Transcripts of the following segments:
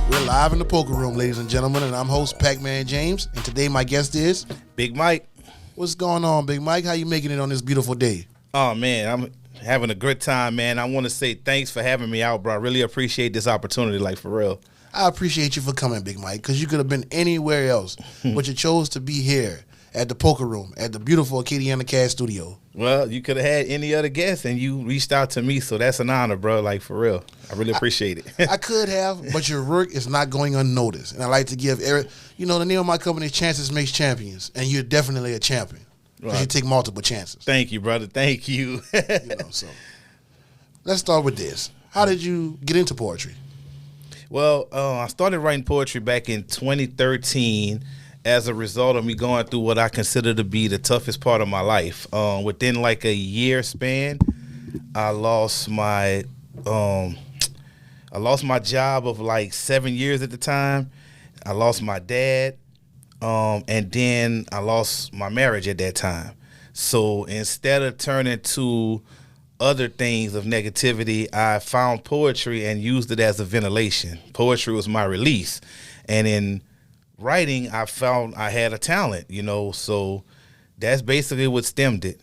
We're live in the poker room, ladies and gentlemen, and I'm host Pakman James, and today my guest is BigMyke. What's going on, BigMyke? How you making it on this beautiful day? Oh, man, I'm having a good time, man. I want to say thanks for having me out, bro. I really appreciate this opportunity, like, for real. I appreciate you for coming, BigMyke, because you could have been anywhere else, but you chose to be here at the poker room at the beautiful Acadiana Cast studio. Well, you could have had any other guest, and you reached out to me, so that's an honor, bro, like, for real. I really appreciate it. I could have, but your work is not going unnoticed, and I like to give Eric, you know, the name of my company is Chances Makes Champions, and you're definitely a champion because you take multiple chances. Thank you, brother. Thank you. So let's start with this. How did you get into poetry? Well, I started writing poetry back in 2013 as a result of me going through what I consider to be the toughest part of my life. Within like a year span, I lost my job of like 7 years at the time. I lost my dad, and then I lost my marriage at that time. So instead of turning to other things of negativity, I found poetry and used it as a ventilation. Poetry was my release. And in writing, I found I had a talent, so that's basically what stemmed it.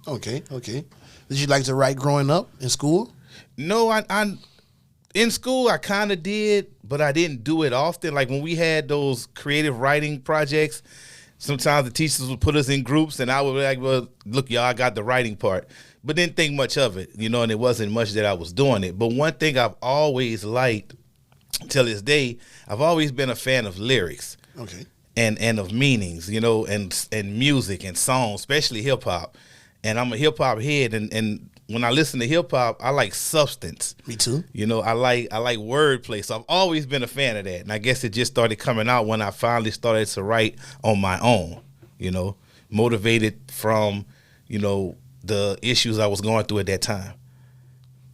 Okay. Did you like to write growing up in school? No, I in school I kind of did, but I didn't do it often. Like when we had those creative writing projects, sometimes the teachers would put us in groups and I would be like, well, look, y'all, I got the writing part. But didn't think much of it, and it wasn't much that I was doing it. But one thing I've always liked till this day, I've always been a fan of lyrics. Okay. And of meanings, and music and songs, especially hip hop. And I'm a hip hop head, and when I listen to hip hop, I like substance. Me too. I like wordplay. So I've always been a fan of that. And I guess it just started coming out when I finally started to write on my own, motivated from, the issues I was going through at that time.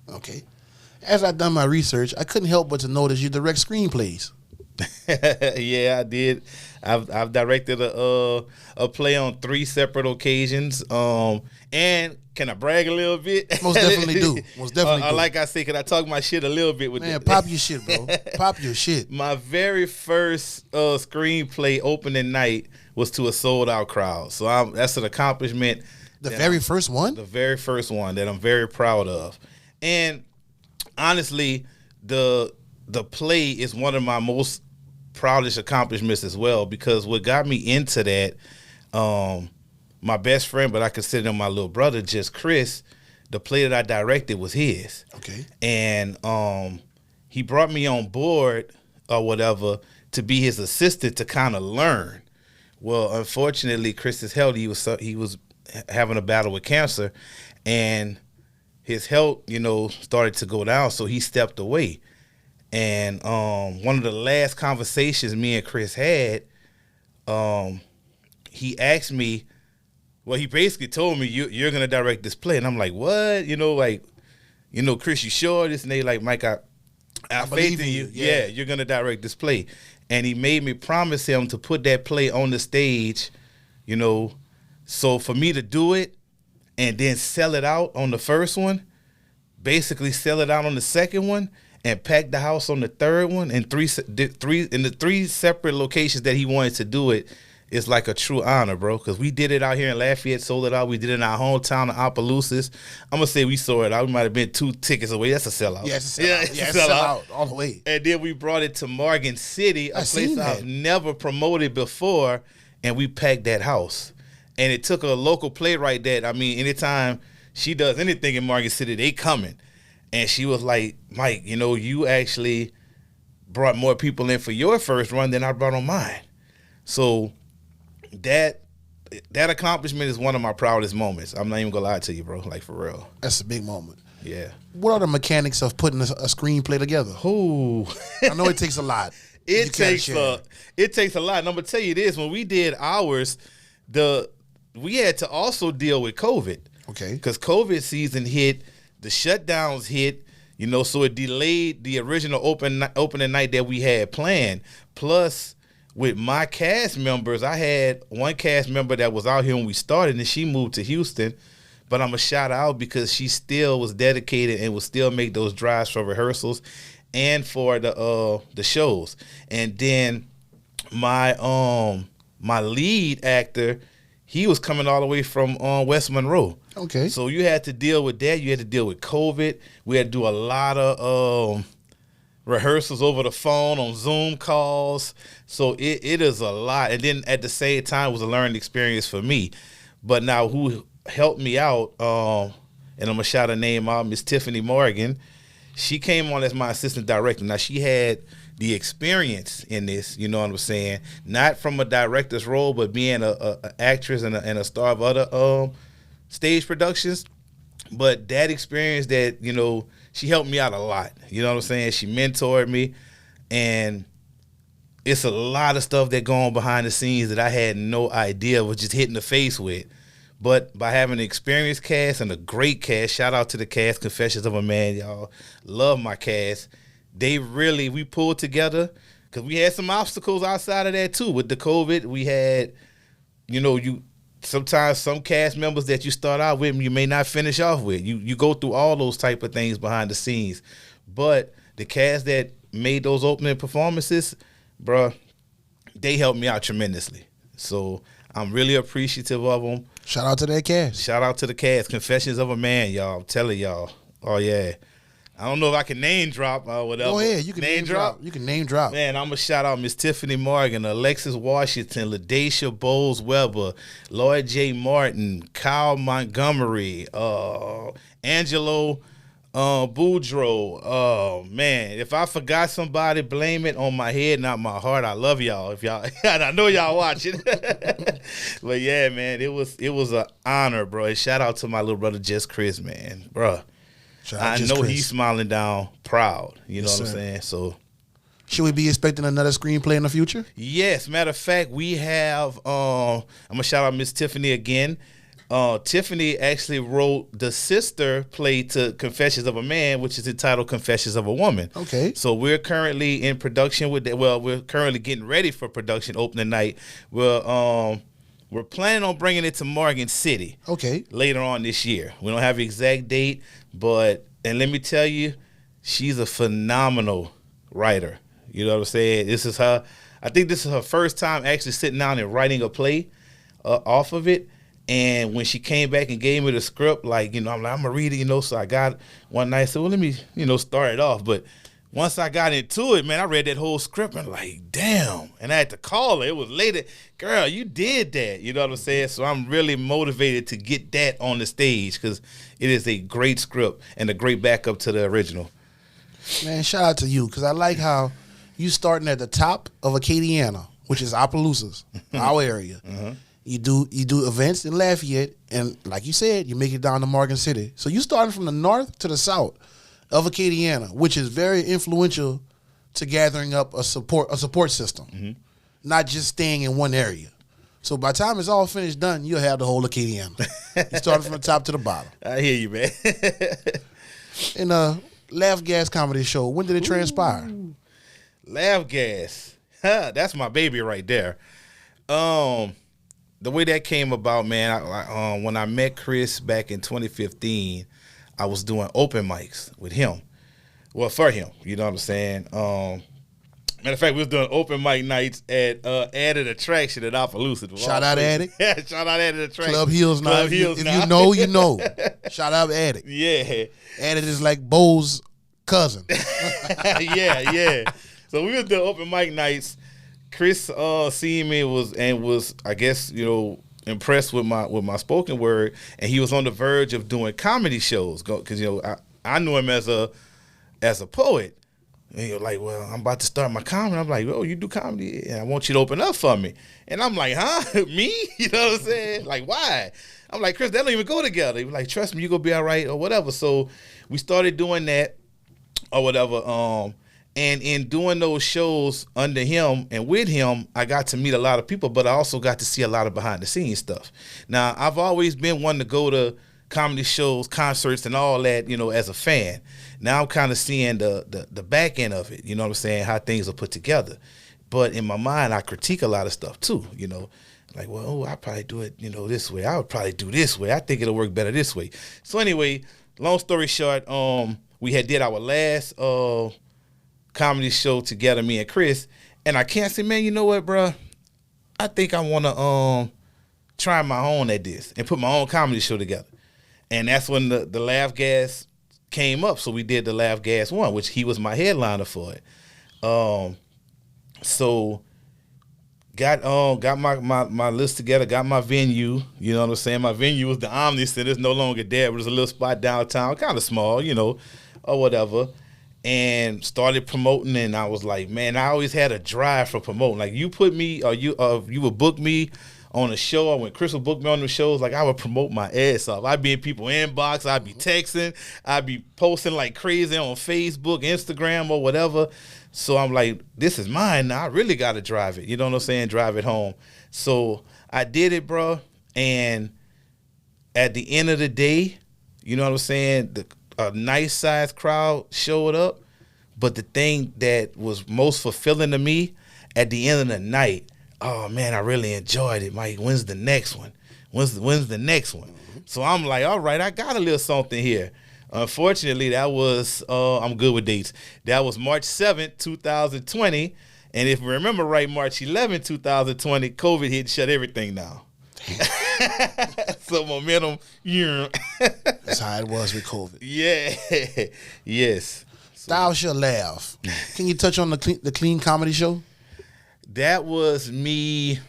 Okay. As I've done my research, I couldn't help but to notice you direct screenplays. Yeah, I did. I've directed a play on 3 separate occasions. And can I brag a little bit? Most definitely do. Like I said, can I talk my shit a little bit with Man, pop your shit, bro. Pop your shit. My very first screenplay opening night was to a sold-out crowd. So that's an accomplishment. The very first one? The very first one that I'm very proud of. And honestly, the play is one of my most proudest accomplishments as well, because what got me into that, my best friend, but I consider him my little brother, just Chris, the play that I directed was his. Okay. And he brought me on board or whatever to be his assistant to kind of learn. Well, unfortunately, Chris's health, he was having a battle with cancer, and his health, started to go down, so he stepped away. And one of the last conversations me and Chris had, he asked me, well, he basically told me, you're going to direct this play. And I'm like, what? Chris, you sure? This and they like, Myke, I have faith in you. Yeah, you're going to direct this play. And he made me promise him to put that play on the stage, so for me to do it and then sell it out on the first one, basically sell it out on the second one, and pack the house on the third one, and three in the 3 separate locations that he wanted to do it, is like a true honor, bro. Because we did it out here in Lafayette, sold it out. We did it in our hometown of Opelousas. I'm gonna say we sold it out. We might have been 2 tickets away. That's a sellout. Yeah, it's a sellout. It's a sellout all the way. And then we brought it to Morgan City, a place I've never promoted before, and we packed that house. And it took a local playwright that, anytime she does anything in Morgan City, they coming. And she was like, Myke, you actually brought more people in for your first run than I brought on mine. So that accomplishment is one of my proudest moments. I'm not even going to lie to you, bro, like for real. That's a big moment. Yeah. What are the mechanics of putting a screenplay together? Ooh. I know it takes a lot. It takes a lot. And I'm going to tell you this, when we did ours, we had to also deal with COVID. Okay. Because COVID season hit, the shutdowns hit, You know, so it delayed the original opening night that we had planned. Plus, with my cast members, I had one cast member that was out here when we started, and she moved to Houston. But I'm going to shout out because she still was dedicated and would still make those drives for rehearsals and for the shows. And then my lead actor, he was coming all the way from West Monroe. Okay. So you had to deal with that. You had to deal with COVID. We had to do a lot of rehearsals over the phone, on Zoom calls. So it is a lot. And then at the same time, it was a learning experience for me. But now who helped me out, and I'm going to shout her name out, Miss Tiffany Morgan. She came on as my assistant director. Now, she had the experience in this, you know what I'm saying? Not from a director's role, but being an actress and a star of other stage productions. But that experience that, you know, she helped me out a lot. You know what I'm saying? She mentored me. And it's a lot of stuff that go on behind the scenes that I had no idea was just hitting the face with. But by having an experienced cast and a great cast, shout out to the cast, Confessions of a Man, y'all. Love my cast. We pulled together because we had some obstacles outside of that too. With the COVID, we had, you know, sometimes some cast members that you start out with, you may not finish off with. You go through all those type of things behind the scenes. But the cast that made those opening performances, bruh, they helped me out tremendously. So I'm really appreciative of them. Shout out to that cast. Shout out to the cast. Confessions of a Man, y'all. I'm telling y'all. Oh, yeah. I don't know if I can name drop or whatever. Go ahead. You can name drop. You can name drop. Man, I'm going to shout out Miss Tiffany Morgan, Alexis Washington, LaDacia Bowles-Weber, Lloyd J. Martin, Kyle Montgomery, Angelo Boudreaux. Oh, man. If I forgot somebody, blame it on my head, not my heart. I love y'all. If y'all, I know y'all watching. But, yeah, man, it was an honor, bro. And shout out to my little brother, Just Chris, man. Bro. I know he's smiling down proud. You know what I'm saying? So, should we be expecting another screenplay in the future? Yes. Matter of fact, we have, I'm going to shout out Miss Tiffany again. Tiffany actually wrote the sister play to Confessions of a Man, which is entitled Confessions of a Woman. Okay. So we're currently in production with that. Well, we're currently getting ready for production opening night. We're planning on bringing it to Morgan City. Okay. Later on this year. We don't have an exact date, and let me tell you, she's a phenomenal writer. You know what I'm saying? I think this is her first time actually sitting down and writing a play off of it. And when she came back and gave me the script, like, you know, I'm going to read it, you know, so I got one night, so well, let me, you know, start it off. But once I got into it, man, I read that whole script and like, damn. And I had to call her. It was later. Girl, you did that. You know what I'm saying? So I'm really motivated to get that on the stage because it is a great script and a great backup to the original. Man, shout out to you because I like how you starting at the top of Acadiana, which is Opelousas, our area. Uh-huh. You do events in Lafayette, and like you said, you make it down to Morgan City. So you starting from the north to the south of Acadiana, which is very influential to gathering up a support system, mm-hmm. not just staying in one area. So by the time it's all finished done, you'll have the whole Acadiana. You started from the top to the bottom. I hear you, man. In a Laugh Gas comedy show, when did it transpire? Laugh Gas, that's my baby right there. The way that came about, man, when I met Chris back in 2015, I was doing open mics with him. Well, for him, you know what I'm saying? Matter of fact, we was doing open mic nights at Added Attraction at Opelousas. Shout out Addict. Yeah, shout out Added Attraction. Club Hills now. If you know, you know. Shout out Addict. Yeah. Addict is like Bo's cousin. yeah. So we was doing open mic nights. Chris seen me was I guess, you know, impressed with my spoken word, and he was on the verge of doing comedy shows because, you know, I knew him as a poet. And he was like, well, I'm about to start my comedy. I'm like, oh, you do comedy? And I want you to open up for me. And I'm like, huh? Me? You know what I'm saying? Like, why? I'm like, Chris, that don't even go together. He was like, trust me, you're going to be all right or whatever. So we started doing that or whatever. And in doing those shows under him and with him, I got to meet a lot of people, but I also got to see a lot of behind the scenes stuff. Now, I've always been one to go to comedy shows, concerts, and all that, you know, as a fan. Now I'm kind of seeing the back end of it, you know what I'm saying, how things are put together. But in my mind, I critique a lot of stuff too, you know. Like, well, I probably do it, you know, this way. I would probably do this way. I think it'll work better this way. So anyway, long story short, we had did our last comedy show together, me and Chris, and I can't say, man, you know what, bro? I think I want to try my own at this and put my own comedy show together. And that's when the Laugh Gas came up. So we did the Laugh Gas 1, which he was my headliner for it. So got my list together, got my venue, you know what I'm saying? My venue was the Omni Center. It's no longer there, but it's a little spot downtown, kind of small, you know, or whatever. And started promoting, and I was like, man, I always had a drive for promoting. Like, you put me, or you would book me on a show, or when Chris would book me on the shows, like, I would promote my ass off. I'd be in people's inbox, I'd be texting, I'd be posting like crazy on Facebook, Instagram, or whatever. So I'm like, this is mine now. I really got to drive it. You know what I'm saying? Drive it home. So I did it, bro. And at the end of the day, you know what I'm saying? A nice sized crowd showed up. But the thing that was most fulfilling to me at the end of the night, oh man, I really enjoyed it, Myke. When's the next one? When's the next one? So I'm like, all right, I got a little something here. Unfortunately, that was, I'm good with dates. That was March 7th, 2020. And if we remember right, March 11th, 2020, COVID hit and shut everything down. So momentum, yeah. That's how it was with COVID. Yeah. Yes. Thou shall laugh. Can you touch on the clean comedy show? That was me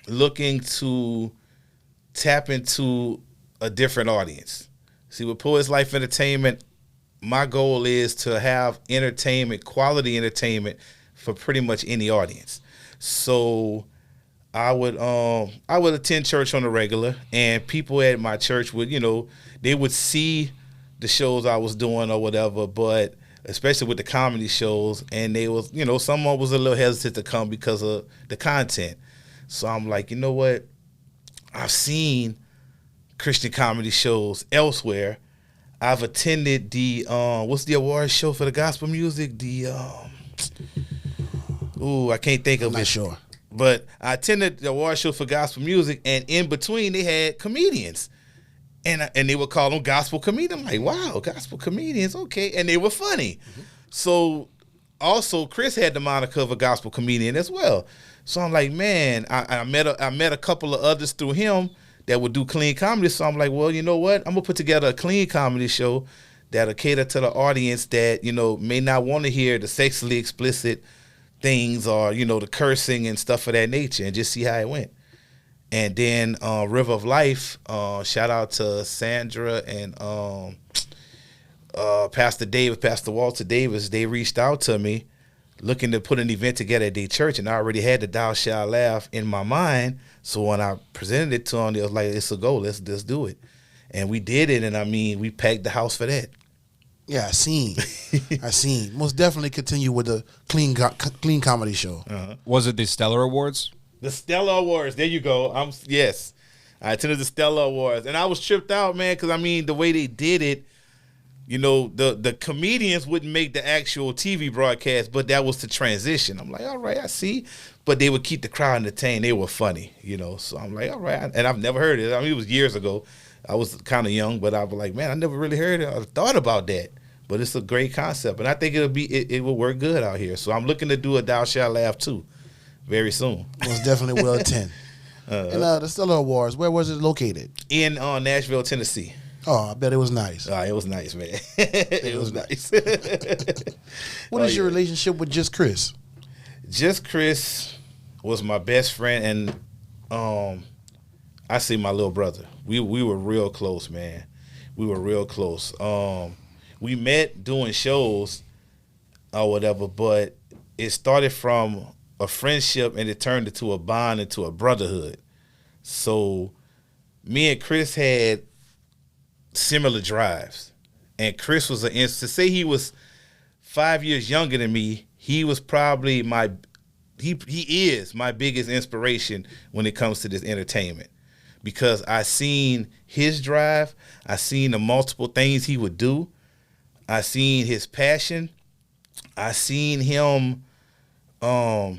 looking to tap into a different audience. See, with Poets Life Entertainment, my goal is to have entertainment, quality entertainment for pretty much any audience. So I would attend church on the regular, and people at my church would, you know, they would see the shows I was doing or whatever, but especially with the comedy shows, and they was, you know, someone was a little hesitant to come because of the content. So I'm like, you know what? I've seen Christian comedy shows elsewhere. I've attended the what's the award show for the gospel music? The I can't think of it. Not sure. But I attended the award show for gospel music, and in between they had comedians. And they would call them gospel comedians. I'm like, wow, gospel comedians, okay. And they were funny. Mm-hmm. So also Chris had the moniker of a gospel comedian as well. So I'm like, man, I met a couple of others through him that would do clean comedy. So I'm like, well, you know what? I'm gonna put together a clean comedy show that'll cater to the audience that, you know, may not want to hear the sexually explicit things or, you know, the cursing and stuff of that nature, and just see how it went. And then River of Life, shout out to Sandra and Pastor Walter Davis. They reached out to me looking to put an event together at their church, and I already had the Thou Shalt Laugh in my mind. So when I presented it to them, they was like, it's a go, let's do it. And we did it, and I mean, we packed the house for that. Yeah, I seen. Most definitely continue with the clean comedy show. Uh-huh. Was it the Stellar Awards? The Stellar Awards. There you go. Yes. I attended the Stellar Awards. And I was tripped out, man, because, I mean, the way they did it, you know, the comedians wouldn't make the actual TV broadcast, but that was the transition. I'm like, all right, I see. But they would keep the crowd entertained. They were funny, you know. So I'm like, all right. And I've never heard it. I mean, it was years ago. I was kind of young, but I was like, man, I never really heard it or thought about that. But it's a great concept. And I think it will work good out here. So I'm looking to do a Thou Shalt Laugh too very soon. Most definitely will attend. And the Stellar Awards, where was it located? In Nashville, Tennessee. Oh, I bet it was nice. It was nice, man. It was nice. What is your relationship with Just Chris? Just Chris was my best friend, and I see my little brother. We were real close, man. We were real close. We met doing shows or whatever, but it started from a friendship and it turned into a bond, into a brotherhood. So me and Chris had similar drives. And Chris was to say he was 5 years younger than me, he was probably he is my biggest inspiration when it comes to this entertainment. because I seen his drive. I seen the multiple things he would do. I seen his passion. I seen him. For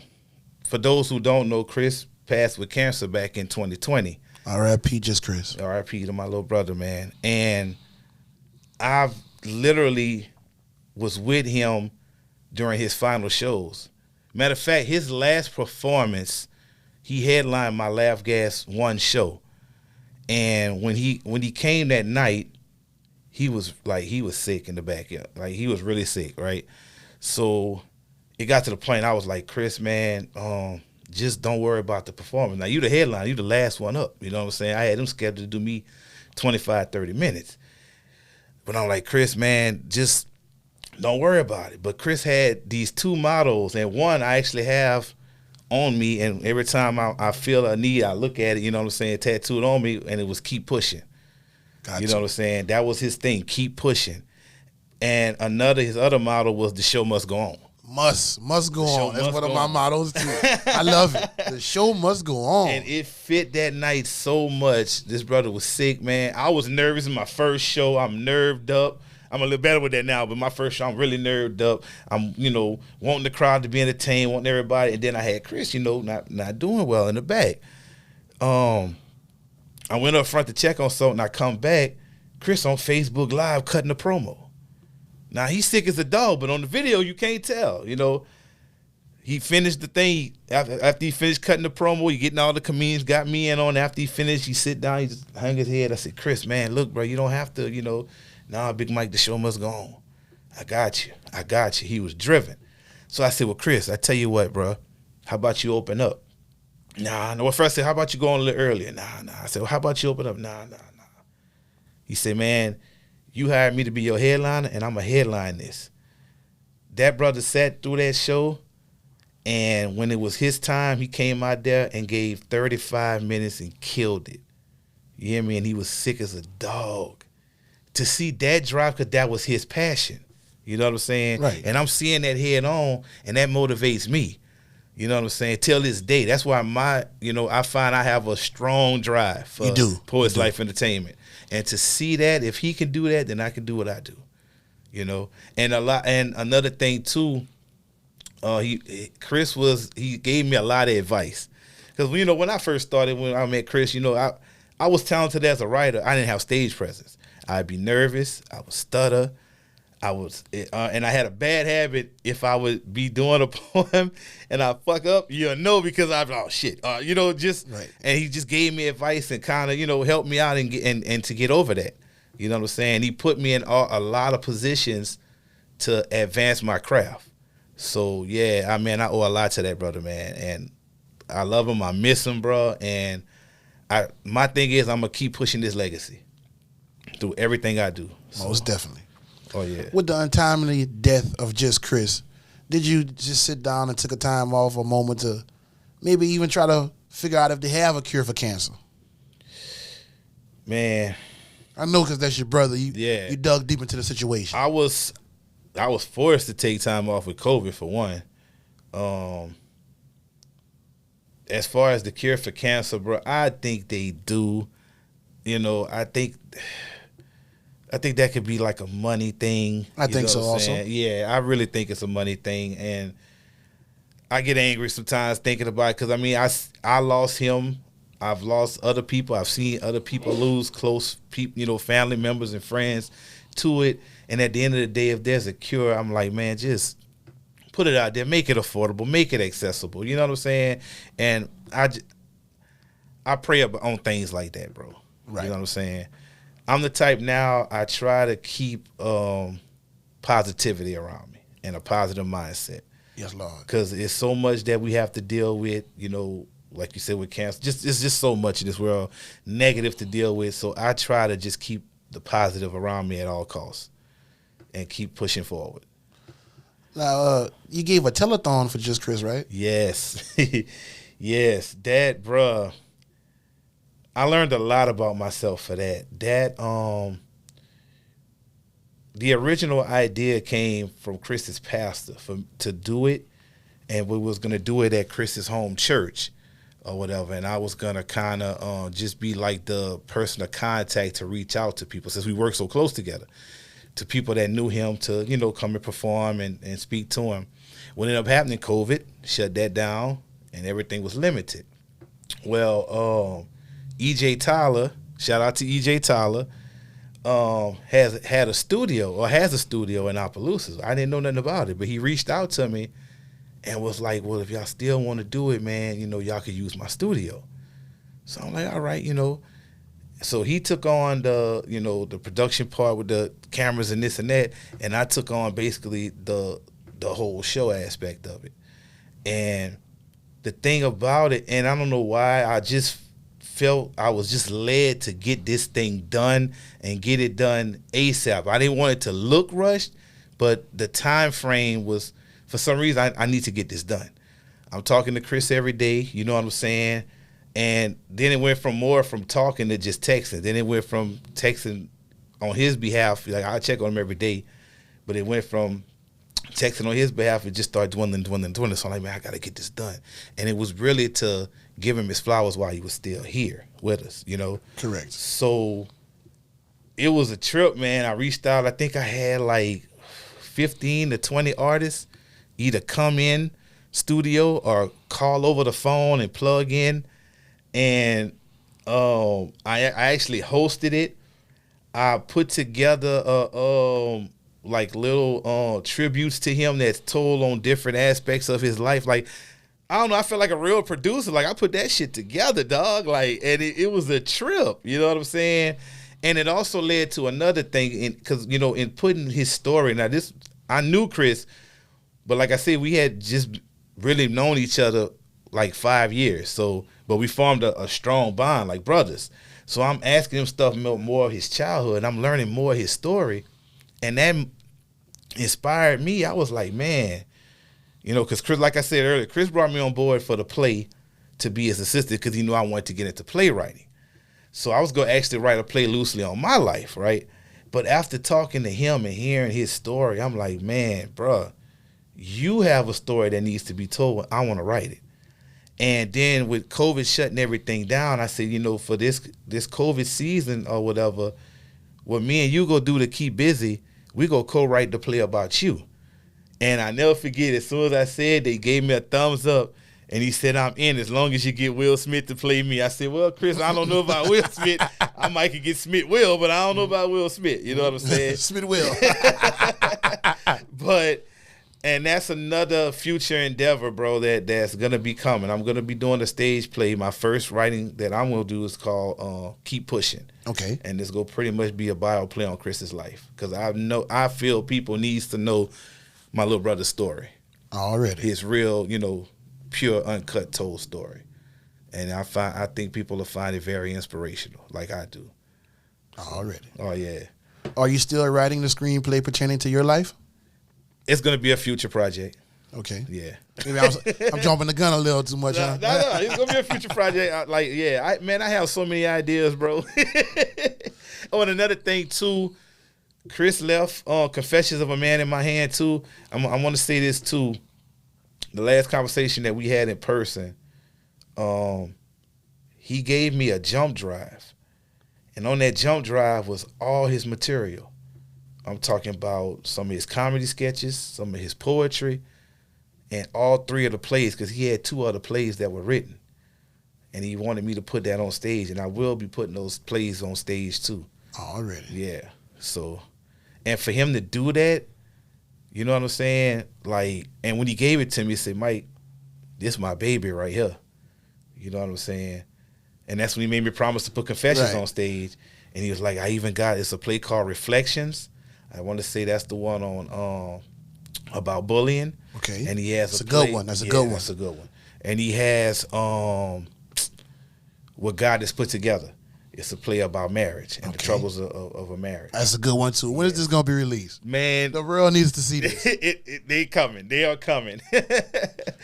those who don't know, Chris passed with cancer back in 2020. R.I.P. Just Chris. R.I.P. to my little brother, man. And I've literally was with him during his final shows. Matter of fact, his last performance, he headlined my Laugh Gas 1 show. And when he came that night, he was sick in the backyard. Like, he was really sick, right? So it got to the point I was like, Chris, man, just don't worry about the performance. Now, you the headline, you the last one up. You know what I'm saying? I had them scheduled to do me 25, 30 minutes. But I'm like, Chris, man, just don't worry about it. But Chris had these 2 models, and one I actually have on me, and every time I feel a need, I look at it, you know what I'm saying, tattooed on me, and it was keep pushing. Gotcha. You know what I'm saying? That was his thing, keep pushing. And his other model was the show must go on. Must go on. That's one of my mottos too. I love it. The show must go on. And it fit that night so much. This brother was sick, man. I was nervous in my first show. I'm nerved up. I'm a little better with that now, but my first show, I'm really nerved up. I'm, wanting the crowd to be entertained, wanting everybody. And then I had Chris, not doing well in the back. I went up front to check on something. I come back, Chris on Facebook Live cutting a promo. Now, he's sick as a dog, but on the video, you can't tell, He finished the thing. After he finished cutting the promo, he getting all the comedians, got me in on. After he finished, he sit down, he just hung his head. I said, Chris, man, look, bro, you don't have to, nah, BigMyke, the show must go on. I got you. He was driven. So I said, well, Chris, I tell you what, bro, how about you open up? Nah. Well, first I said, how about you go on a little earlier? Nah. I said, well, how about you open up? Nah. He said, man, you hired me to be your headliner, and I'm going to headline this. That brother sat through that show, and when it was his time, he came out there and gave 35 minutes and killed it. You hear me? And he was sick as a dog. To see that drive, because that was his passion. You know what I'm saying? Right. And I'm seeing that head on, and that motivates me. You know what I'm saying? Till this day. That's why I find I have a strong drive for Poets Life Entertainment. And to see that, if he can do that, then I can do what I do. And another thing too, Chris gave me a lot of advice. Because when I first started, when I met Chris, I was talented as a writer. I didn't have stage presence. I'd be nervous. I would stutter. And I had a bad habit. If I would be doing a poem and I fuck up, because I'd be like, oh shit, right. And he just gave me advice and kind of, helped me out and to get over that. You know what I'm saying? He put me in a lot of positions to advance my craft. So yeah, I owe a lot to that brother, man. And I love him. I miss him, bro. And my thing is, I'm gonna keep pushing this legacy through everything I do. Most definitely. Oh, yeah. With the untimely death of Just Chris, did you just sit down and took a time off, a moment to maybe even try to figure out if they have a cure for cancer? Man. I know because that's your brother. You dug deep into the situation. I was forced to take time off with COVID, for one. As far as the cure for cancer, bro, I think they do. I think that could be like a money thing. I think so also. Yeah, I really think it's a money thing. And I get angry sometimes thinking about it because, I lost him. I've lost other people. I've seen other people lose close people, family members and friends to it. And at the end of the day, if there's a cure, I'm like, man, just put it out there. Make it affordable. Make it accessible. You know what I'm saying? And I pray on things like that, bro. Right. You know what I'm saying? I'm the type now, I try to keep positivity around me and a positive mindset. Yes, Lord. Because it's so much that we have to deal with, like you said, with cancer. It's just so much in this world negative to deal with. So I try to just keep the positive around me at all costs and keep pushing forward. Now, you gave a telethon for Just Chris, right? Yes. Yes. That, bruh. I learned a lot about myself for that. The original idea came from Chris's pastor to do it, and we was going to do it at Chris's home church. or whatever, and I was gonna kind of just be like the person of contact to reach out to people since we work so close together, to people that knew him to come and perform and speak to him. What ended up happening, COVID shut that down and everything was limited. Well, EJ Tyler, shout out to EJ Tyler, has a studio in Opelousas. I didn't know nothing about it, but he reached out to me and was like, well, if y'all still want to do it, man, y'all could use my studio. So I'm like, all right, So he took on the production part with the cameras and this and that, and I took on basically the whole show aspect of it. And the thing about it, and I don't know why, I just felt I was just led to get this thing done and get it done ASAP. I didn't want it to look rushed, but the time frame was, for some reason, I need to get this done. I'm talking to Chris every day, you know what I'm saying? And then it went from talking to just texting. Then it went from texting on his behalf, like I check on him every day, but it went from texting on his behalf, it just started dwindling. So I'm like, man, I got to get this done. And it was really to give him his flowers while he was still here with us, Correct. So it was a trip, man. I reached out. I think I had like 15 to 20 artists either come in studio or call over the phone and plug in. And I actually hosted it. I put together like little tributes to him that's told on different aspects of his life. Like, I don't know, I felt like a real producer. Like, I put that shit together, dog. Like, and it was a trip, you know what I'm saying? And it also led to another thing, because, in putting his story, now this, I knew Chris, but like I said, we had just really known each other like 5 years. So, but we formed a strong bond, like brothers. So I'm asking him stuff more of his childhood. I'm learning more of his story. And that inspired me. I was like, man, because Chris, like I said earlier, Chris brought me on board for the play to be his assistant because he knew I wanted to get into playwriting. So I was going to actually write a play loosely on my life, right? But after talking to him and hearing his story, I'm like, man, bruh, you have a story that needs to be told. I want to write it. And then with COVID shutting everything down, I said, for this COVID season or whatever, what me and you go do to keep busy, we go co-write the play about you. And I never forget, as soon as I said, they gave me a thumbs up, and he said, I'm in as long as you get Will Smith to play me. I said, well, Chris, I don't know about Will Smith. I might could get Smith Will, but I don't know about Will Smith. You know what I'm saying? Smith Will. And that's another future endeavor, bro, that's going to be coming. I'm going to be doing a stage play. My first writing that I'm going to do is called Keep Pushing. Okay. And it's going to pretty much be a bio play on Chris's life. Because I feel people needs to know my little brother's story. Already. His real, pure, uncut, told story. And I think people will find it very inspirational, like I do. Already. Oh, yeah. Are you still writing the screenplay pertaining to your life? It's going to be a future project. Okay. Yeah. Maybe I'm jumping the gun a little too much, huh? No. It's going to be a future project. I have so many ideas, bro. Oh, and another thing, too, Chris left Confessions of a Man in My Hand, too. I want to say this, too. The last conversation that we had in person, he gave me a jump drive. And on that jump drive was all his material. I'm talking about some of his comedy sketches, some of his poetry, and all 3 of the plays, because he had 2 other plays that were written. And he wanted me to put that on stage, and I will be putting those plays on stage, too. Already. Yeah. So, and for him to do that, you know what I'm saying? Like, and when he gave it to me, he said, Myke, this is my baby right here. You know what I'm saying? And that's when he made me promise to put Confessions on stage. And he was like, it's a play called Reflections. I want to say that's the one on about bullying. Okay. And he has a good one. That's a good one. That's a good one. And he has What God Has Put Together. It's a play about marriage and the troubles of a marriage. That's a good one, too. When is this going to be released? Man. The world needs to see this. They coming. They are coming.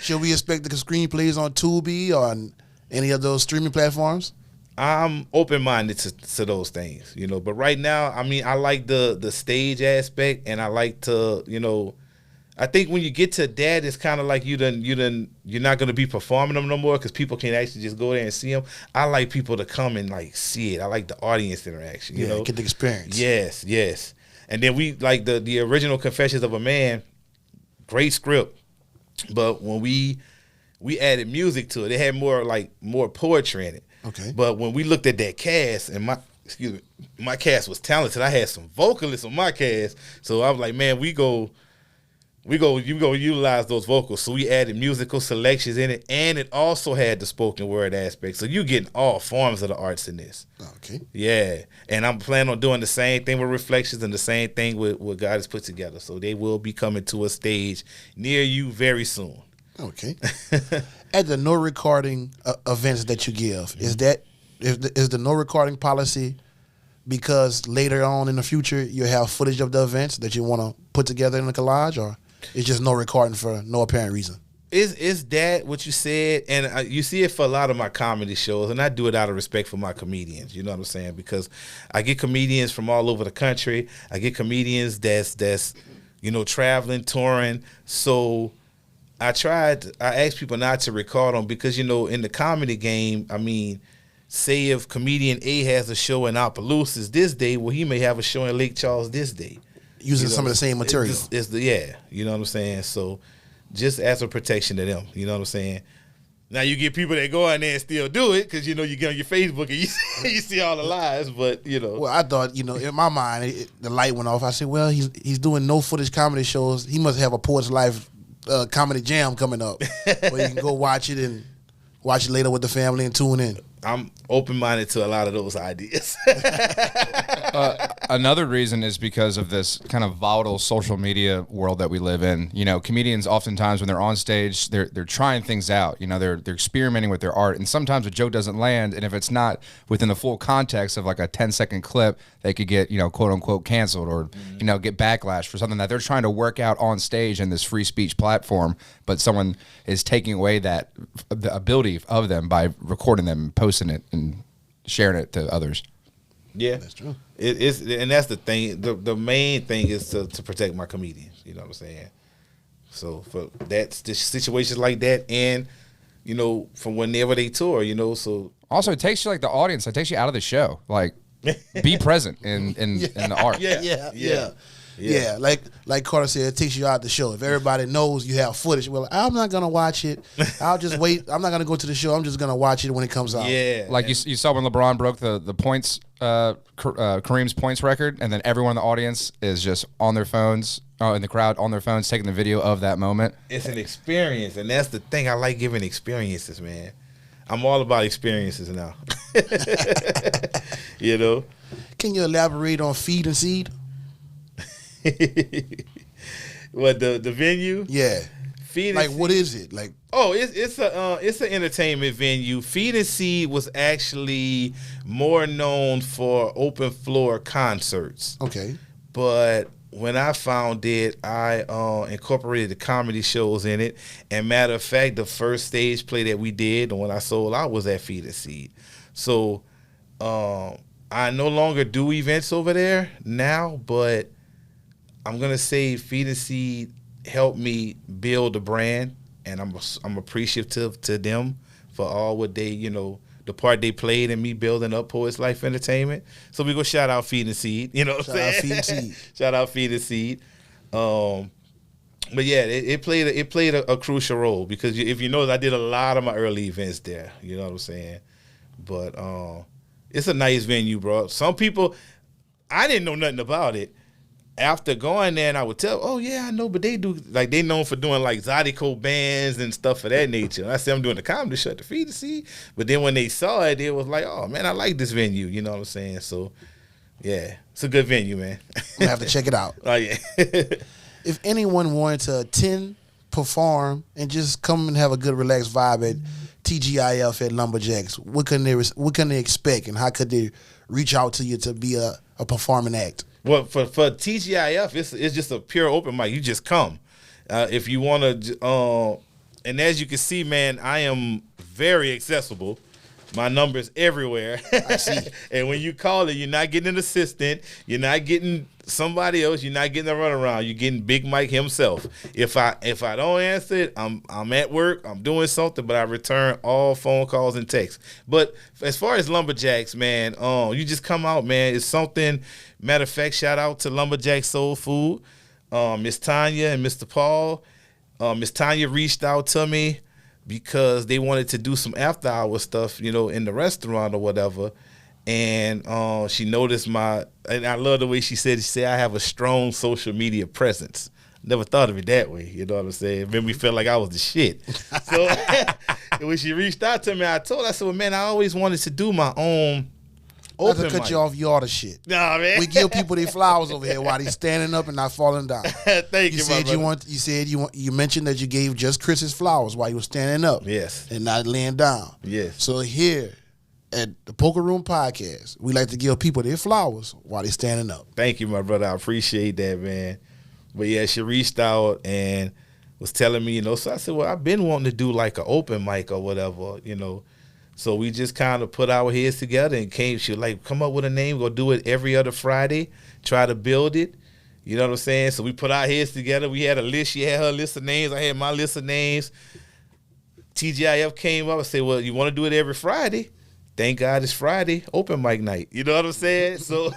Should we expect the screenplays on Tubi or on any of those streaming platforms? I'm open-minded to those things, But right now, I like the stage aspect, and I like to, I think when you get to that, it's kind of like you're not going to be performing them no more because people can actually just go there and see them. I like people to come and like see it. I like the audience interaction. You know, get the experience. Yes. And then we like the original Confessions of a Man, great script, but when we added music to it, it had more poetry in it. Okay. But when we looked at that cast, and my cast was talented. I had some vocalists on my cast, so I was like, man, you go utilize those vocals. So we added musical selections in it, and it also had the spoken word aspect. So you're getting all forms of the arts in this. Okay. Yeah. And I'm planning on doing the same thing with Reflections and the same thing with what God has put together. So they will be coming to a stage near you very soon. Okay. At the no recording events that you give, is the no recording policy because later on in the future you have footage of the events that you want to put together in a collage, or it's just no recording for no apparent reason? Is that what you said? And you see it for a lot of my comedy shows, and I do it out of respect for my comedians. You know what I'm saying? Because I get comedians from all over the country. I get comedians that's traveling, touring. So I asked people not to record them because, in the comedy game, I mean, say if comedian A has a show in Opelousas this day, well, he may have a show in Lake Charles this day. Using some of the same material. You know what I'm saying? So just as a protection to them, you know what I'm saying? Now you get people that go in there and still do it because, you get on your Facebook and you see all the lies, but, Well, I thought, in my mind, the light went off. I said, well, he's doing no footage comedy shows. He must have a Porch Life comedy jam coming up where you can go watch it and watch it later with the family and tune in. I'm open-minded to a lot of those ideas. Another reason is because of this kind of volatile social media world that we live in. Comedians oftentimes when they're on stage, they're trying things out. They're experimenting with their art, and sometimes a joke doesn't land, and if it's not within the full context of like a 10-second clip, they could get quote unquote canceled or get backlash for something that they're trying to work out on stage in this free speech platform, but someone is taking away the ability of them by recording them and posting it and sharing it to others. Yeah, that's true. And that's the thing. The main thing is to protect my comedians. You know what I'm saying? So for situations like that, and from whenever they tour, So also, it takes you like the audience. It takes you out of the show. Like, be present in the art. Yeah. Like Carter said, it takes you out the show. If everybody knows you have footage, well, I'm not gonna watch it. I'll just wait. I'm not gonna go to the show. I'm just gonna watch it when it comes out. Yeah, like you saw when LeBron broke the points, Kareem's points record, and then everyone in the audience is just on their phones, in the crowd on their phones, taking the video of that moment. It's an experience, and that's the thing. I like giving experiences, man. I'm all about experiences now. Can you elaborate on Feed and Seed? What the venue? Yeah. Feed like, what is it? Like, it's an entertainment venue. Feed and Seed was actually more known for open floor concerts. Okay. But when I found it, I incorporated the comedy shows in it. And matter of fact, the first stage play that we did, and when I sold out, was at Feed and Seed. So I no longer do events over there now, but I'm gonna say Feed and Seed helped me build a brand, and I'm appreciative to them for all what they, the part they played in me building up Poets Life Entertainment. So we go shout out Feed and Seed, Shout out Feed and Seed. Shout out Feed and Seed. But yeah, it played a crucial role because if you notice, I did a lot of my early events there. You know what I'm saying? But it's a nice venue, bro. Some people, I didn't know nothing about it. After going there, and I would tell, oh yeah, I know, but they do, like, they known for doing like Zydeco bands and stuff of that nature. And I said, I'm doing the comedy show at the Feed and Seed. But then when they saw it, it was like, oh man, I like this venue. You know what I'm saying? So yeah, it's a good venue, man. I'm gonna have to check it out. Oh yeah. If anyone wanted to attend, perform, and just come and have a good relaxed vibe at TGIF at Lumberjacks, what can they expect, and how could they reach out to you to be a performing act? Well, for TGIF, it's just a pure open mic. You just come. If you want to, and as you can see, man, I am very accessible. My number's everywhere. I see. And when you call it, you're not getting an assistant. You're not getting somebody else. You're not getting a runaround. You're getting BigMyke himself. If I don't answer it, I'm at work. I'm doing something, but I return all phone calls and texts. But as far as Lumberjacks, man, you just come out, man. It's something. Matter of fact, shout out to Lumberjack Soul Food, Miss Tanya and Mr. Paul. Miss Tanya reached out to me because they wanted to do some after hour stuff, in the restaurant or whatever. And she noticed and I love the way she said I have a strong social media presence. Never thought of it that way, you know what I'm saying? It made me feel like I was the shit. So when she reached out to me, I said, well, man, I always wanted to do my own Not open to cut mic. you off, you all the shit. Nah, man. We give people their flowers over here while they standing up and not falling down. Thank you, my brother. You mentioned that you gave just Chris his flowers while he was standing up. Yes. And not laying down. Yes. So here at the Poker Room Podcast, we like to give people their flowers while they standing up. Thank you, my brother. I appreciate that, man. But yeah, she reached out and was telling me, so I said, well, I've been wanting to do like an open mic or whatever, So we just kind of put our heads together and she was like, come up with a name, go do it every other Friday, try to build it. You know what I'm saying? So we put our heads together. We had a list. She had her list of names. I had my list of names. TGIF came up and said, well, you want to do it every Friday? Thank God it's Friday, open mic night. You know what I'm saying? So,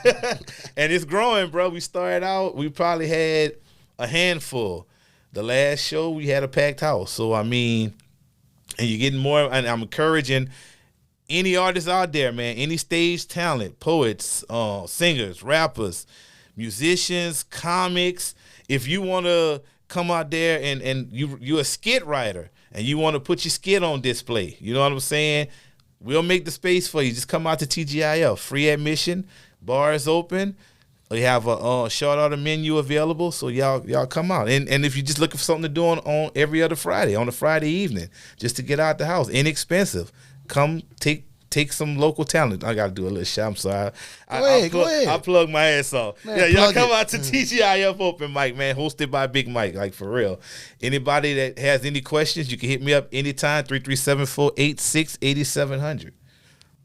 and it's growing, bro. We started out, we probably had a handful. The last show, we had a packed house. So, I mean, and you're getting more, and I'm encouraging any artists out there, man, any stage talent, poets, singers, rappers, musicians, comics. If you want to come out there and you're a skit writer and you want to put your skit on display, you know what I'm saying? We'll make the space for you. Just come out to TGIF. Free admission. Bar is open. We have a short order menu available, so y'all come out. And if you're just looking for something to do on every other Friday, on a Friday evening, just to get out the house, inexpensive, come take some local talent. I got to do a little shout. I'm sorry. Go ahead. I plug my ass off. Man, yeah, y'all come it. out to TGIF Open Mic, man, hosted by BigMyke, like for real. Anybody that has any questions, you can hit me up anytime, 337-486-8700.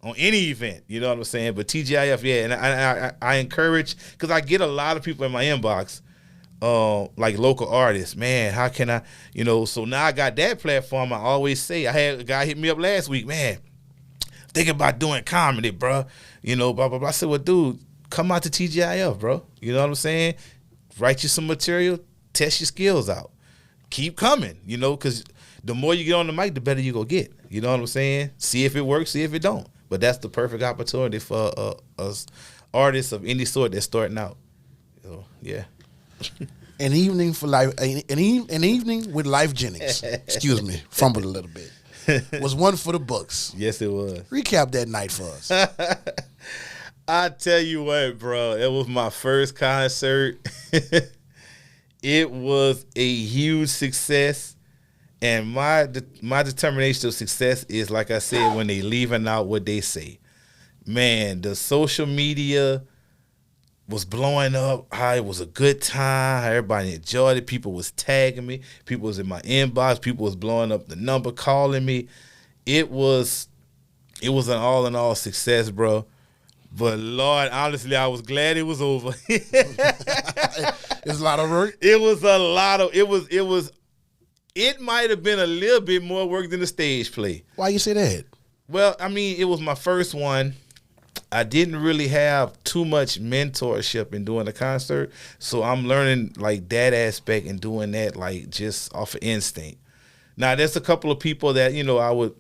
On any event, you know what I'm saying? But TGIF, yeah, and I encourage, because I get a lot of people in my inbox, like local artists. Man, how can I, so now I got that platform. I always say, I had a guy hit me up last week, man, thinking about doing comedy, bro. Blah, blah, blah. I said, well, dude, come out to TGIF, bro. You know what I'm saying? Write you some material, test your skills out. Keep coming, because the more you get on the mic, the better you go get. You know what I'm saying? See if it works, see if it don't. But that's the perfect opportunity for us artists of any sort that's starting out. So, yeah. An evening for life. An evening with Life Jennings. Excuse me, fumbled a little bit. Was one for the books. Yes, it was. Recap that night for us. I tell you what, bro. It was my first concert. It was a huge success. And my determination of success is, like I said, when they leaving out what they say. Man, the social media was blowing up. How it was a good time. How everybody enjoyed it. People was tagging me. People was in my inbox. People was blowing up the number, calling me. It was an all-in-all success, bro. But, Lord, honestly, I was glad it was over. It was a lot of work. It might have been a little bit more work than the stage play. Why you say that? Well, I mean, it was my first one. I didn't really have too much mentorship in doing the concert, so I'm learning like that aspect and doing that like just off of instinct. Now, there's a couple of people that I would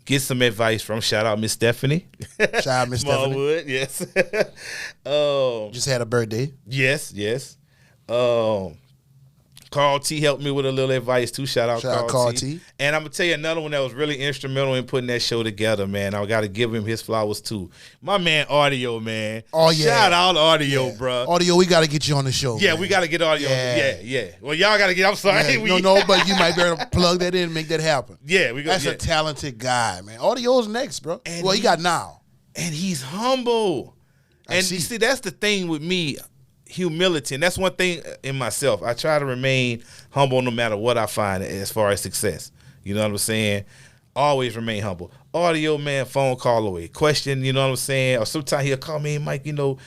get some advice from. Shout out Miss Stephanie. Shout out Miss Stephanie. Smallwood, yes. Just had a birthday. Yes. Carl T helped me with a little advice too. Shout out Carl T. And I'm gonna tell you another one that was really instrumental in putting that show together, man. I got to give him his flowers too. My man Audio, man. Oh yeah. Shout out Audio, bro. Audio, we got to get you on the show. Yeah, man. we got to get Audio. Yeah. Well, y'all got to get. I'm sorry. Yeah. No, but you might be able to plug that in and make that happen. Yeah, we got. That's a talented guy, man. Audio's next, bro. And he got now, and he's humble. And you see, that's the thing with me. Humility, and that's one thing in myself. I try to remain humble no matter what I find as far as success. You know what I'm saying? always remain humble. Audio, man, phone call away. Question, you know what I'm saying? Or sometimes he'll call me, Myke, you know,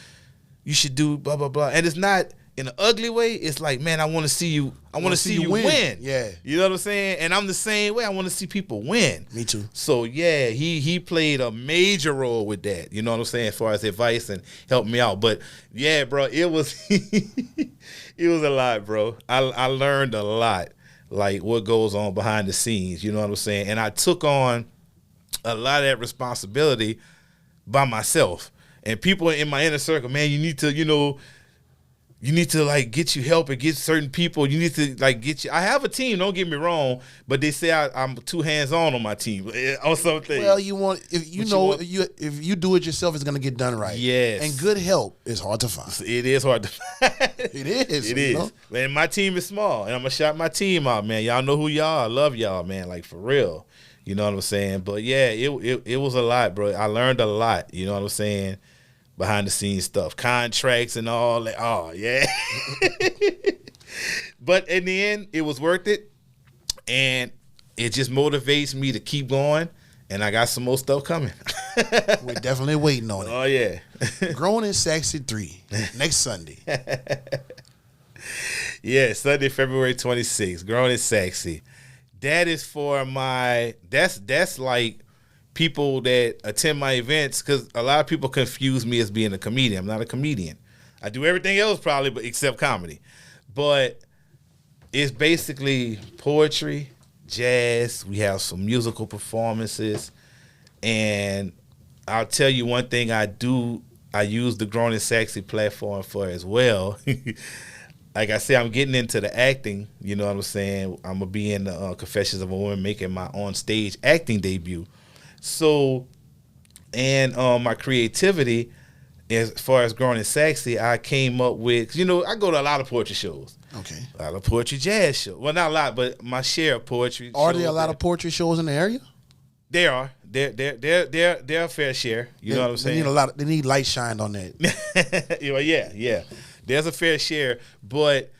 you should do blah, blah, blah. And it's not in an ugly way. It's like, man, I want to see you. I want to see you win. Yeah. You know what I'm saying? And I'm the same way. I want to see people win. Me too. So, yeah, he played a major role with that. You know what I'm saying? As far as advice and helped me out. But, yeah, bro, it was it was a lot, bro. I learned a lot, like what goes on behind the scenes. You know what I'm saying? And I took on a lot of that responsibility by myself. And people in my inner circle, man, you need to like get you help and get certain people. You need to like get you. I have a team. Don't get me wrong, but they say I'm too hands-on on my team on something. Well, if you do it yourself, it's gonna get done right. Yes. And good help is hard to find. It is hard to find. It is. It is. And my team is small, and I'm gonna shout my team out, man. Y'all know who y'all are. I love y'all, man. Like for real. You know what I'm saying? But yeah, it was a lot, bro. I learned a lot. You know what I'm saying? Behind the scenes stuff, contracts and all that. Oh, yeah. But in the end, it was worth it. And it just motivates me to keep going. And I got some more stuff coming. We're definitely waiting on it. Oh, yeah. Growing in Sexy 3, next Sunday. Yeah, Sunday, February 26th. Growing in Sexy. That is for that's like people that attend my events, because a lot of people confuse me as being a comedian. I'm not a comedian. I do everything else probably, but except comedy. But it's basically poetry, jazz. We have some musical performances. And I'll tell you one thing I use the Grown and Sexy platform for as well. Like I said, I'm getting into the acting. You know what I'm saying? I'm going to be in the Confessions of a Woman, making my on-stage acting debut. So, and my creativity, as far as Growing and Sexy, I came up with, I go to a lot of poetry shows. Okay. A lot of poetry jazz shows. Well, not a lot, but my share of poetry. Are there a lot of poetry shows in the area? There are. They're a fair share. You know what I'm saying? They need light shined on that. Yeah. There's a fair share, but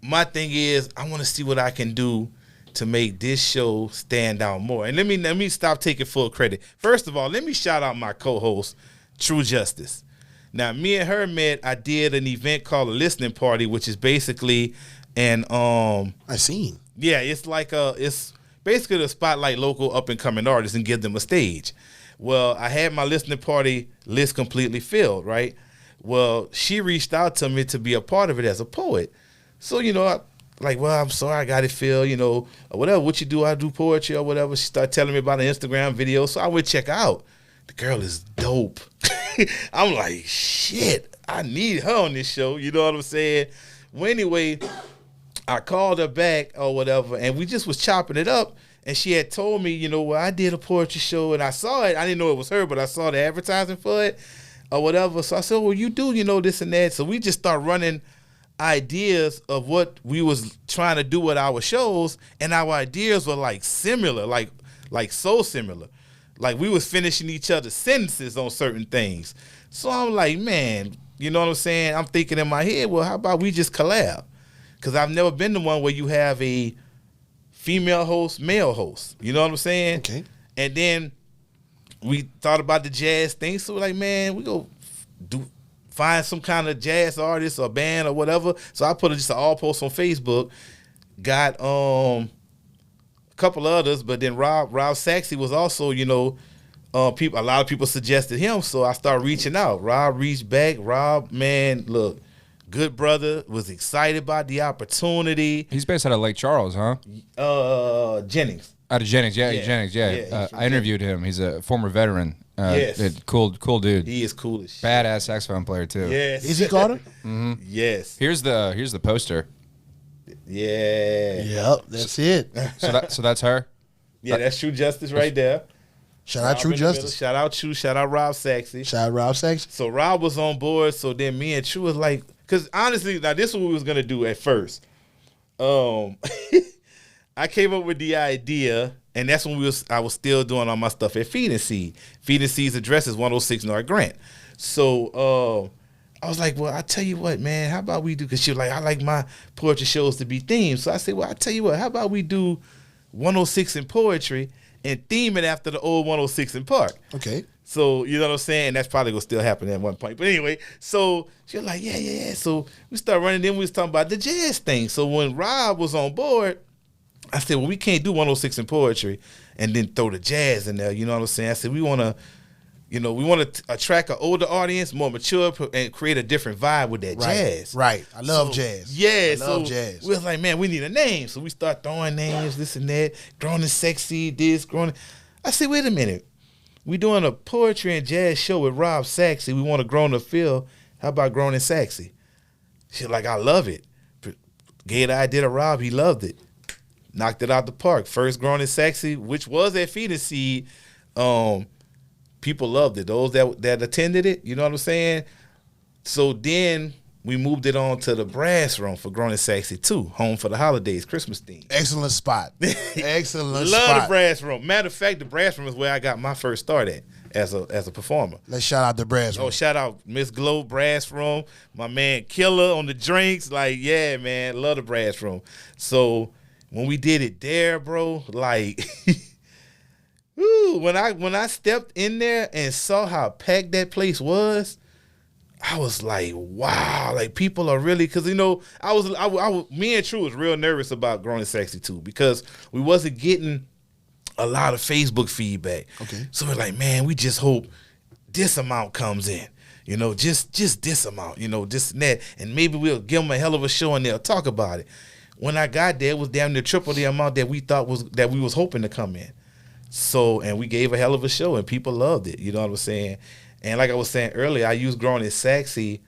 my thing is, I want to see what I can do to make this show stand out more. And let me stop taking full credit. First of all, let me shout out my co-host, True Justice. Now, me and her met. I did an event called a listening party, which is basically an I seen. Yeah, it's like it's basically to spotlight local up and coming artists and give them a stage. Well, I had my listening party list completely filled, right? Well, she reached out to me to be a part of it as a poet. So, I'm sorry, I got it filled, or whatever. What you do, I do poetry or whatever. She started telling me about an Instagram video, so I would check out. The girl is dope. I'm like, shit, I need her on this show. You know what I'm saying? Well, anyway, I called her back or whatever, and we just was chopping it up. And she had told me, I did a poetry show, and I saw it. I didn't know it was her, but I saw the advertising for it or whatever. So I said, well, you do, this and that. So we just start running ideas of what we was trying to do with our shows, and our ideas were like similar, like so similar. Like we was finishing each other's sentences on certain things. So I'm like, man, you know what I'm saying? I'm thinking in my head, well, how about we just collab? Because I've never been the one where you have a female host, male host. You know what I'm saying? Okay. And then we thought about the jazz thing. So we're like, man, we go find some kind of jazz artist or band or whatever. So I put just an all post on Facebook. Got a couple others, but then Rob Sexy was also, a lot of people suggested him. So I started reaching out. Rob reached back. Rob, man, look, good brother, was excited about the opportunity. He's based out of Lake Charles, huh? Jennings. Out of Jennings, Yeah. Jennings, yeah. Yeah, I interviewed him. He's a former veteran. Yes. Cool dude. He is cool as shit. Badass saxophone player too. Yes. Is he Carter? Yes. Here's the poster. Yeah. Yep, that's it. So that's her. Yeah, that's True Justice right there. Shout out Rob True in the middle. Justice. Shout out True. Shout out Rob Sexy. Shout out Rob Sexy. So Rob was on board. So then me and True was like, because honestly, now this is what we was gonna do at first. I came up with the idea, and that's when I was still doing all my stuff at Feed and Seed. Feed and Seed's address is 106 North Grant. So I was like, well, I tell you what, man, how about we do? Because she was like, I like my poetry shows to be themed. So I said, well, I tell you what, how about we do 106 in poetry, and theme it after the old 106 in Park. Okay. So, you know what I'm saying? That's probably going to still happen at one point. But anyway, so she was like, yeah. So we started running. Then we was talking about the jazz thing. So when Rob was on board, I said, well, we can't do 106 in poetry and then throw the jazz in there. You know what I'm saying? I said, we want to attract an older audience, more mature, and create a different vibe with that jazz. Right. I love jazz. Yeah. I love jazz. We was like, man, we need a name. So we start throwing names, this and that, Grown and Sexy, this, Grown. I said, wait a minute. We doing a poetry and jazz show with Rob Saxey. We want to Grown to Feel. How about Grown and Sexy? She's like, I love it. Gave the idea to Rob. He loved it. Knocked it out the park. First Grown and Sexy, which was at Feed and Seed. People loved it. Those that attended it, you know what I'm saying? So then we moved it on to the Brass Room for Grown and Sexy too. Home for the holidays, Christmas theme. Excellent spot. Excellent Love spot. the Brass Room. Matter of fact, the Brass Room is where I got my first start at as a performer. Let's shout out the Brass Room. Oh, shout out Miss Glow, Brass Room. My man Killer on the drinks. Like, yeah, man, love the Brass Room. So when we did it there, bro, like, when I stepped in there and saw how packed that place was, I was like, wow, like people are really, because, you know, me and True was real nervous about Grown and Sexy too, because we wasn't getting a lot of Facebook feedback. Okay. So we're like, man, we just hope this amount comes in, you know, just this amount, you know, this and that, and maybe we'll give them a hell of a show and they'll talk about it. When I got there, it was damn near triple the amount that we was hoping to come in. So, and we gave a hell of a show and people loved it, you know what I'm saying? And like I was saying earlier, I use Grown and Sexy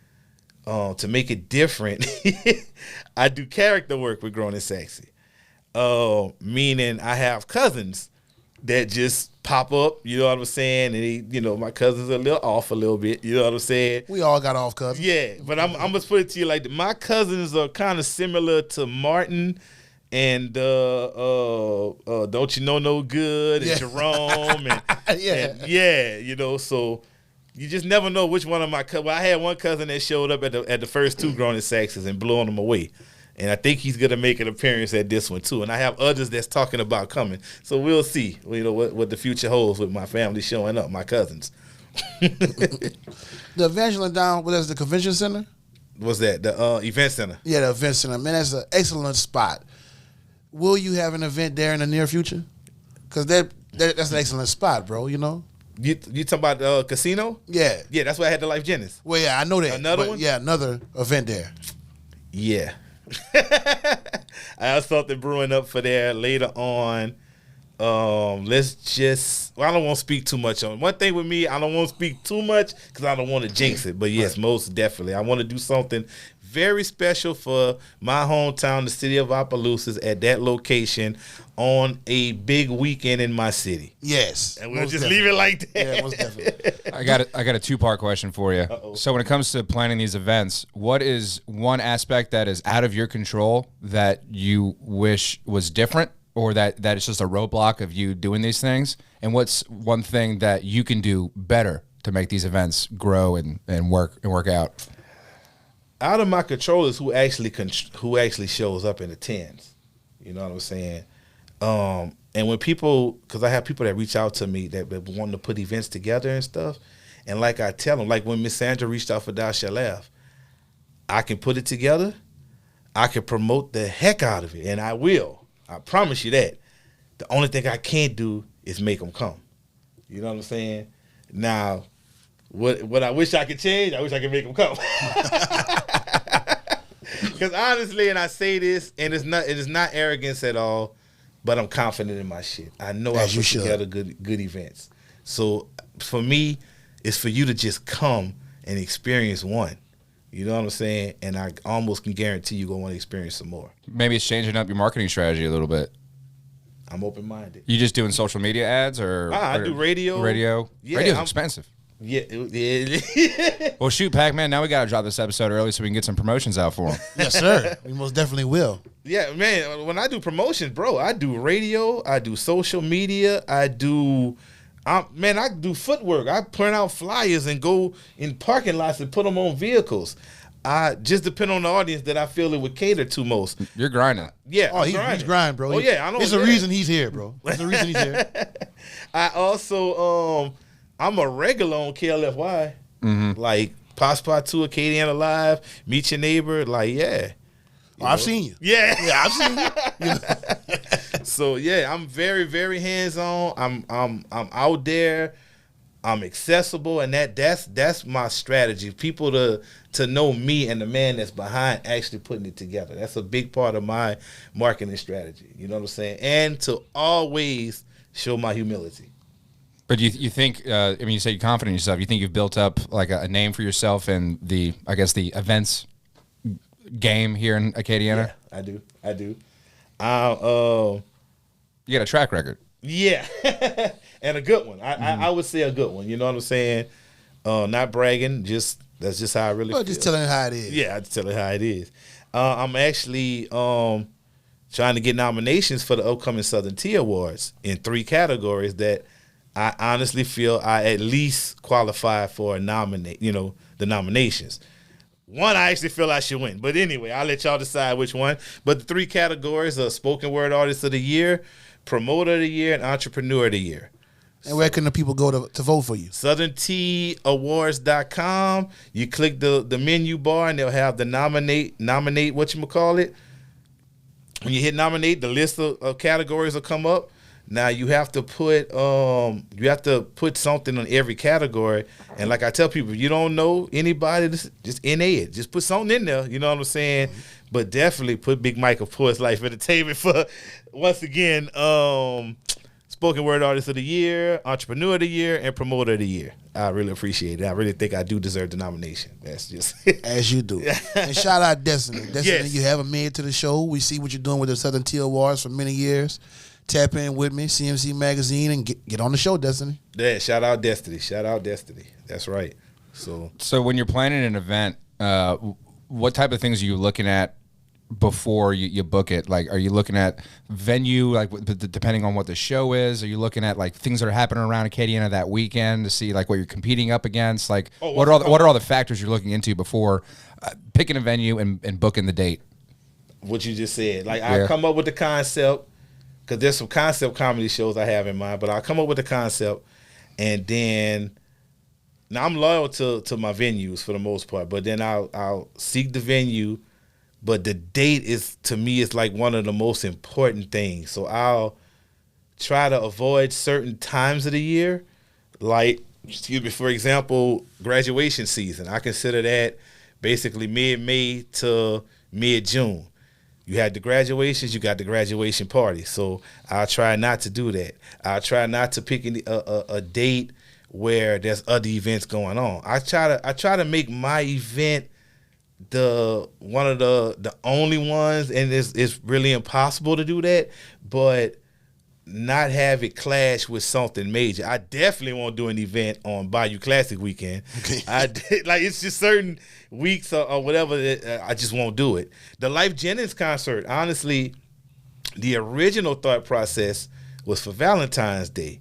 to make it different. I do character work with Grown and Sexy, meaning I have cousins that just pop up, you know what I'm saying? And you know, my cousins are a little off a little bit, you know what I'm saying? We all got off cousins. Yeah, but I'm gonna put it to you like this. My cousins are kind of similar to Martin and Don't You Know No Good and Jerome and yeah, you know, so you just never know which one of my cousins. Well, I had one cousin that showed up at the first two Grown and Sexys and blowing them away. And I think he's going to make an appearance at this one, too. And I have others that's talking about coming. So we'll see, you know, what the future holds with my family showing up, my cousins. The Evangeline down, what is the convention center? What's that? The event center. Yeah, the event center. Man, that's an excellent spot. Will you have an event there in the near future? Because that's an excellent spot, bro, you know? You talking about casino? Yeah. Yeah, that's where I had the Life Jennings. Well, yeah, I know that. Another one? Yeah, another event there. Yeah. I have something brewing up for there later on. I don't want to speak too much on it. One thing with me, I don't want to speak too much because I don't want to jinx it. But yes, most definitely. I want to do something very special for my hometown, the city of Opelousas, at that location on a big weekend in my city. Yes. And we'll just leave it like that. Yeah, most definitely. I got a two-part question for you. Uh-oh. So when it comes to planning these events, what is one aspect that is out of your control that you wish was different, or that it's just a roadblock of you doing these things? And what's one thing that you can do better to make these events grow and work out? Out of my control is who actually shows up and attends. You know what I'm saying? And when people, because I have people that reach out to me that want to put events together and stuff, and like I tell them, like when Miss Sandra reached out for Thou Shall Laugh, I can put it together, I can promote the heck out of it, and I will. I promise you that. The only thing I can't do is make them come. You know what I'm saying? Now, what I wish I could change, I wish I could make them come. Because honestly, and I say this, and it is not arrogance at all, but I'm confident in my shit. I know I put together good events. So for me, it's for you to just come and experience one. You know what I'm saying? And I almost can guarantee you're going to want to experience some more. Maybe it's changing up your marketing strategy a little bit. I'm open-minded. You just doing social media ads or? I do radio. Radio? Yeah, Radio's expensive. Yeah. Well, shoot, Pakman, now we got to drop this episode early so we can get some promotions out for them. Yes, sir. We most definitely will. Yeah, man, when I do promotions, bro, I do radio, I do social media, I do footwork. I print out flyers and go in parking lots and put them on vehicles. I just depend on the audience that I feel it would cater to most. You're grinding. Yeah. Oh, he's grinding, bro. Oh, yeah. I know. There's a reason he's here, bro. There's a reason he's here. I also, I'm a regular on KLFY. Like, Passport 2, Acadiana Live, Meet Your Neighbor. Like, yeah. I've seen you. Yeah. Yeah, I've seen you. So, yeah, I'm very, very hands-on. I'm out there. I'm accessible, and that's my strategy. People to know me and the man that's behind actually putting it together. That's a big part of my marketing strategy. You know what I'm saying? And to always show my humility. But you think, I mean, you say you're confident in yourself. You think you've built up like a name for yourself in the events game here in Acadiana? Yeah, I do. You got a track record. Yeah. And a good one. I would say a good one. You know what I'm saying? Not bragging. That's just how I really feel. Just telling how it is. Yeah, I just tell it how it is. I'm actually trying to get nominations for the upcoming Southern Tea Awards in 3 categories that I honestly feel I at least qualify for the nominations. One I actually feel I should win. But anyway, I'll let y'all decide which one. But the 3 categories are Spoken Word Artist of the Year, Promoter of the Year, and Entrepreneur of the Year. And where can the people go to vote for you? SouthernTeaAwards.com. You click the menu bar and they'll have the nominate whatchamacallit. When you hit nominate, the list of categories will come up. Now you have to put something on every category. And like I tell people, if you don't know anybody, just NA it. Just put something in there. You know what I'm saying? Mm-hmm. But definitely put BigMyke of Poets Life Entertainment for, once again, Spoken Word Artist of the Year, Entrepreneur of the Year, and Promoter of the Year. I really appreciate it. I really think I do deserve the nomination. That's just as you do. And shout out Destiny. Destiny, yes. You haven't made it to the show. We see what you're doing with the Southern Tea Awards for many years. Tap in with me, c.m.c.magazine, and get on the show, Destiny. Yeah, shout out Destiny. That's right. So when you're planning an event, what type of things are you looking at before you book it? Like, are you looking at venue, like depending on what the show is? Are you looking at like things that are happening around Acadiana that weekend to see like what you're competing up against? Like, what are all the factors you're looking into before picking a venue and booking the date? What you just said. Like, I come up with the concept, because there's some concept comedy shows I have in mind, but I'll come up with the concept, and then now I'm loyal to my venues for the most part, but then I'll seek the venue. But the date is, to me, is like one of the most important things. So I'll try to avoid certain times of the year. Like, for example, graduation season. I consider that basically mid-May to mid-June. You had the graduations, you got the graduation party. So I'll try not to do that. I'll try not to pick a date where there's other events going on. I try to make my event one of the only ones, and it's really impossible to do that, but not have it clash with something major. I definitely won't do an event on Bayou Classic weekend. Okay. It's just certain weeks or whatever that I just won't do it. The Life Jennings concert, honestly, the original thought process was for Valentine's Day.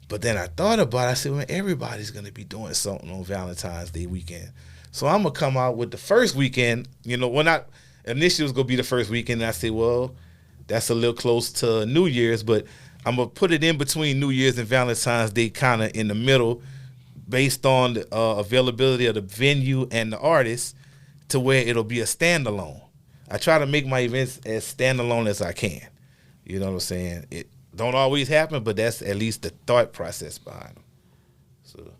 But then I thought about it, I said, well, everybody's going to be doing something on Valentine's Day weekend. So I'm going to come out with the first weekend. Initially it was going to be the first weekend. And I said, well, that's a little close to New Year's, but I'm going to put it in between New Year's and Valentine's Day, kind of in the middle, based on the availability of the venue and the artist, to where it'll be a standalone. I try to make my events as standalone as I can. You know what I'm saying? It don't always happen, but that's at least the thought process behind them. So,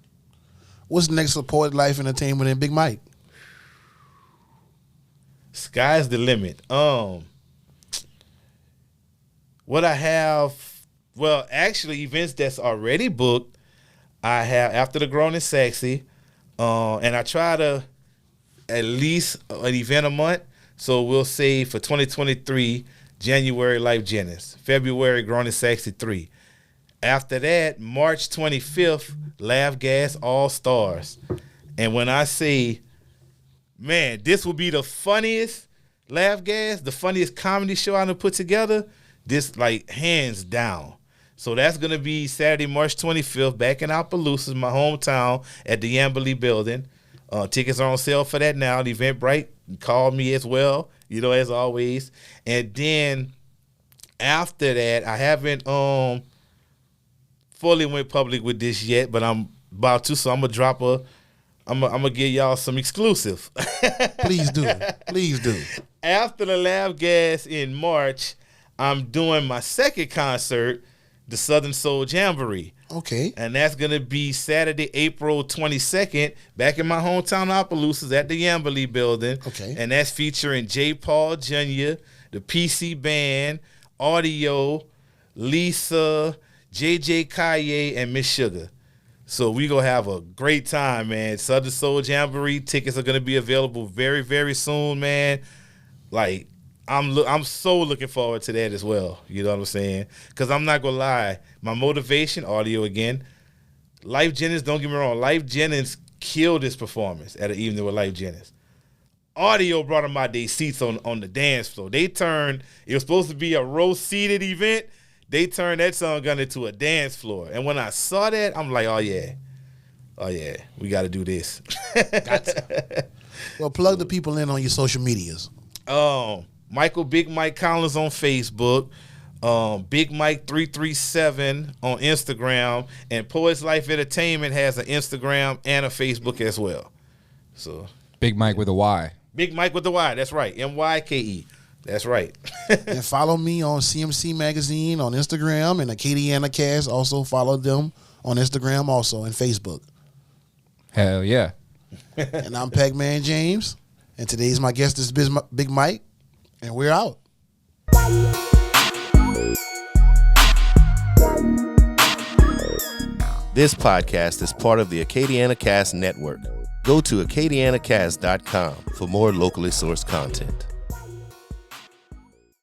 what's next for Poet Life Entertainment and BigMyke? Sky's the limit. What I have, well, actually, events that's already booked, I have After the Grown and Sexy, and I try to at least an event a month. So we'll say for 2023, January, Life Jennings. February, Grown and Sexy 3. After that, March 25th, Laugh Gas All Stars. And when I say, man, this will be the funniest Laugh Gas, the funniest comedy show I done put together, this, like, hands down. So that's going to be Saturday, March 25th, back in Opelousas, my hometown, at the Yamberley Building. Tickets are on sale for that now. The Eventbrite, call me as well, as always. And then after that, I haven't fully went public with this yet, but I'm about to, so I'm gonna give y'all some exclusive. Please do. Please do. After the Lab Gas in March, I'm doing my second concert, the Southern Soul Jamboree. Okay. And that's going to be Saturday, April 22nd, back in my hometown, Opelousas, at the Yamberley building. Okay. And that's featuring J. Paul Jr., the PC Band, Audio, Lisa, JJ Kaye, and Miss Sugar. So we going to have a great time, man. Southern Soul Jamboree tickets are going to be available very, very soon, man. Like, I'm so looking forward to that as well. You know what I'm saying? Because I'm not going to lie. My motivation, Audio again, Life Jennings, don't get me wrong, Life Jennings killed this performance at an evening with Life Jennings. Audio brought them out their seats on the dance floor. It was supposed to be a row-seated event. They turned that song gun into a dance floor. And when I saw that, I'm like, oh yeah, we got to do this. Got to. Well, plug the people in on your social medias. BigMyke Collins on Facebook, BigMyke 337 on Instagram, and Poets Life Entertainment has an Instagram and a Facebook as well. So BigMyke with a Y. BigMyke with the Y. That's right. MYKE. That's right. And follow me on c.m.c.magazine on Instagram, and Acadiana Cast. Also follow them on Instagram, also, and Facebook. Hell yeah. And I'm Pakman James, and today's my guest is BigMyke. And we're out. This podcast is part of the Acadiana Cast Network. Go to acadianacast.com for more locally sourced content.